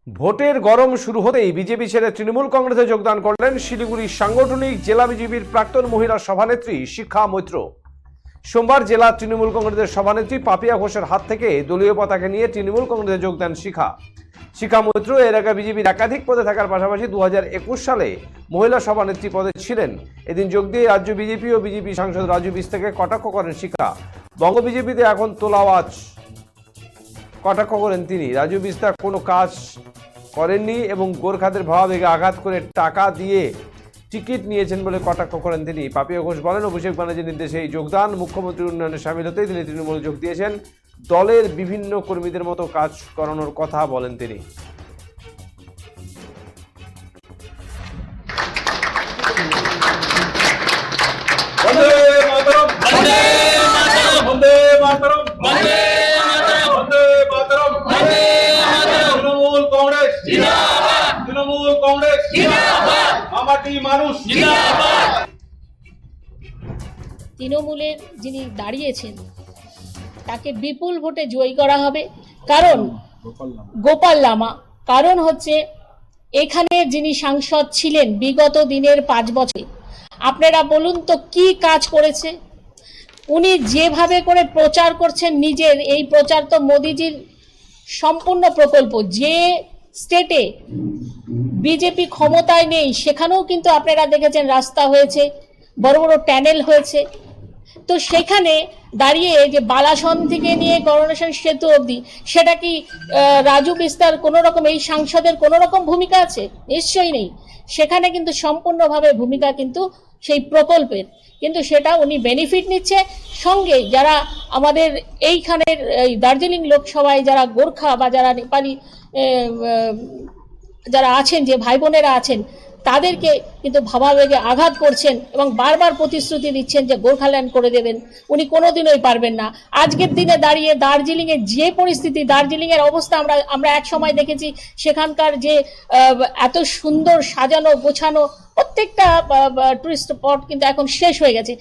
ভোটের গরম শুরু হতেই বিজেপি ছেড়ে তৃণমূল কংগ্রেসে যোগদান করলেন শিলিগুড়ির সাংগঠনিক জেলা বিজেপির প্রাক্তন মহিলা সভানেত্রী শিখা মৈত্র। সোমবার জেলা তৃণমূল কংগ্রেসের সভানেত্রী পাপিয়া ঘোষের হাত থেকে দলীয় পতাকা নিয়ে তৃণমূল কংগ্রেসে যোগ দেন শিখা মৈত্র এর আগে বিজেপির একাধিক পদে থাকার পাশাপাশি 2021 সালে মহিলা সভানেত্রী পদে ছিলেন। এদিন যোগ দিয়ে রাজ্য বিজেপি ও বিজেপি সাংসদ রাজু বিস্তারকে কটাক্ষ করেন শিখা। বঙ্গ বিজেপিতে এখন তোলা আওয়াজ কটাক্ষ করেন তিনি। রাজু বিস্তার কোনো কাজ করেননি এবং গোর্খাদের ভাবাবেগে আঘাত করে টাকা দিয়ে টিকিট নিয়েছেন বলে কটাক্ষ করেন তিনি। পাপিয়া ঘোষ বলেন, অভিষেক ব্যানার্জির নির্দেশে এই যোগদান, মুখ্যমন্ত্রীর উন্নয়নে সামিল হতেই তিনি তৃণমূলে যোগ দিয়েছেন। দলের বিভিন্ন কর্মীদের মতো কাজ করানোর কথা বলেন তিনি। তৃণমূল কংগ্রেস মানুষ তৃণমূলের যিনি দাঁড়িয়েছেন তাকে বিপুল ভোটে জয়ী করা হবে। কারণ গোপাল লামা, কারণ হচ্ছে এখানে যিনি সাংসদ ছিলেন বিগত দিনের 5 বছরে, আপনারা বলুন তো কি কাজ করেছে। উনি যেভাবে করে প্রচার করছেন নিজের, এই প্রচার তো মোদিজির সম্পূর্ণ প্রকল্প। যে স্টেটে বিজেপি ক্ষমতায় নেই সেখানেও কিন্তু আপনারা দেখেছেন রাস্তা হয়েছে, বড় বড় ট্যানেল হয়েছে। তো সেখানে দাঁড়িয়ে যে বালাসন থেকে নিয়ে করোনেশন সেতু অবধি, সেটা কি রাজু বিস্তার কোনো রকম, এই সাংসদের কোনো রকম ভূমিকা আছে? নিশ্চয়ই নেই। সেখানে কিন্তু সম্পূর্ণভাবে ভূমিকা কিন্তু সেই প্রকল্পের, কিন্তু সেটা উনি বেনিফিট নিচ্ছে। সঙ্গে যারা আমাদের এইখানের দার্জিলিং লোকসভায় যারা গোর্খা বা যারা নেপালি যারা আছেন, যে ভাই বোনেরা আছেন, তাদেরকে কিন্তু ভাবাবেগে আঘাত করছেন এবং বারবার প্রতিশ্রুতি দিচ্ছেন যে গোর্খাল্যান্ড করে দেবেন। উনি কোনোদিনই পারবেন না। আজকের দিনে দাঁড়িয়ে দার্জিলিংয়ের যে পরিস্থিতি, দার্জিলিংয়ের অবস্থা আমরা এক সময় দেখেছি, সেখানকার যে এত সুন্দর সাজানো গোছানো প্রত্যেকটা টুরিস্ট স্পট কিন্তু এখন শেষ হয়ে গেছে।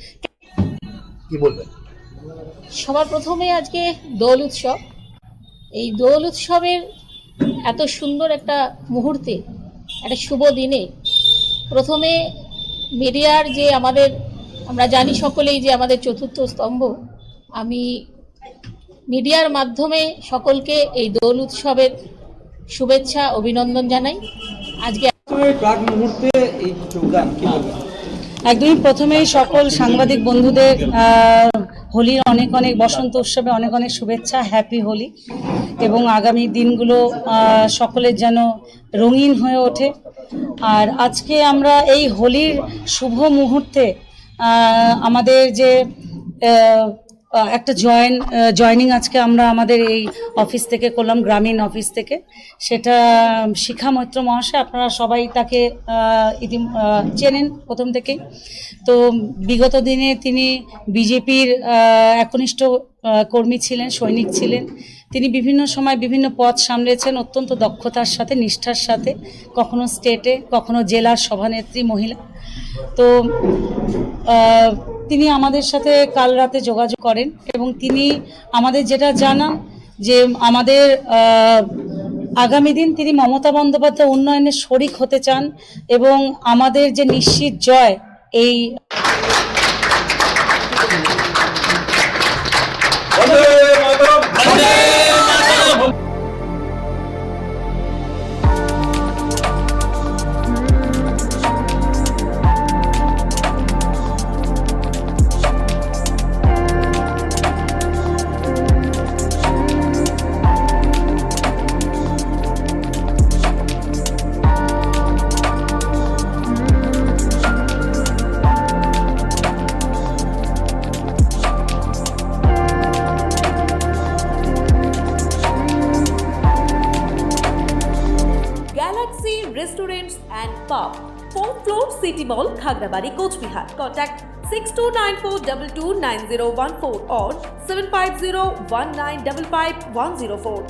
কি বলবেন? সবার প্রথমে আজকে দোল উৎসব, এই দোল উৎসবের এত সুন্দর একটা মুহূর্তে, একটা শুভ দিনে প্রথমে মিডিয়ার যে আমরা জানি সকলেই যে আমাদের চতুর্থ স্তম্ভ, আমি মিডিয়ার মাধ্যমে সকলকে এই দোল উৎসবের শুভেচ্ছা অভিনন্দন জানাই। আজকে প্রাক মুহূর্তে এই যোগদান কি বলবেন? একদমই প্রথমেই সকল সাংবাদিক বন্ধুদের হোলির অনেক অনেক, বসন্ত উৎসবে অনেক অনেক শুভেচ্ছা, হ্যাপি হোলি। এবং আগামী দিনগুলো সকলের যেন রঙিন হয়ে ওঠে। আর আজকে আমরা এই হোলির শুভ মুহূর্তে আমাদের যে একটা জয়েনিং আজকে আমরা আমাদের এই অফিস থেকে করলাম, গ্রামীণ অফিস থেকে। সেটা শিখা মৈত্র মহাশয়, আপনারা সবাই তাকে চেনেন প্রথম থেকেই। তো বিগত দিনে তিনি বিজেপির একনিষ্ঠ কর্মী ছিলেন, সৈনিক ছিলেন। তিনি বিভিন্ন সময় বিভিন্ন পদ সামলেছেন অত্যন্ত দক্ষতার সাথে, নিষ্ঠার সাথে, কখনো স্টেটে, কখনো জেলার সভানেত্রী মহিলা। তো তিনি আমাদের সাথে কাল রাতে যোগাযোগ করেন এবং তিনি আমাদের যেটা জানান যে আমাদের আগামী দিন তিনি মমতা বন্দ্যোপাধ্যায় উন্নয়নে শরিক হতে চান এবং আমাদের যে নিশ্চিত জয় এই Restaurants and Pub, 4th floor, City Mall, Khagrabari, Coach Bihar. Contact 6294229014 or 7501955104.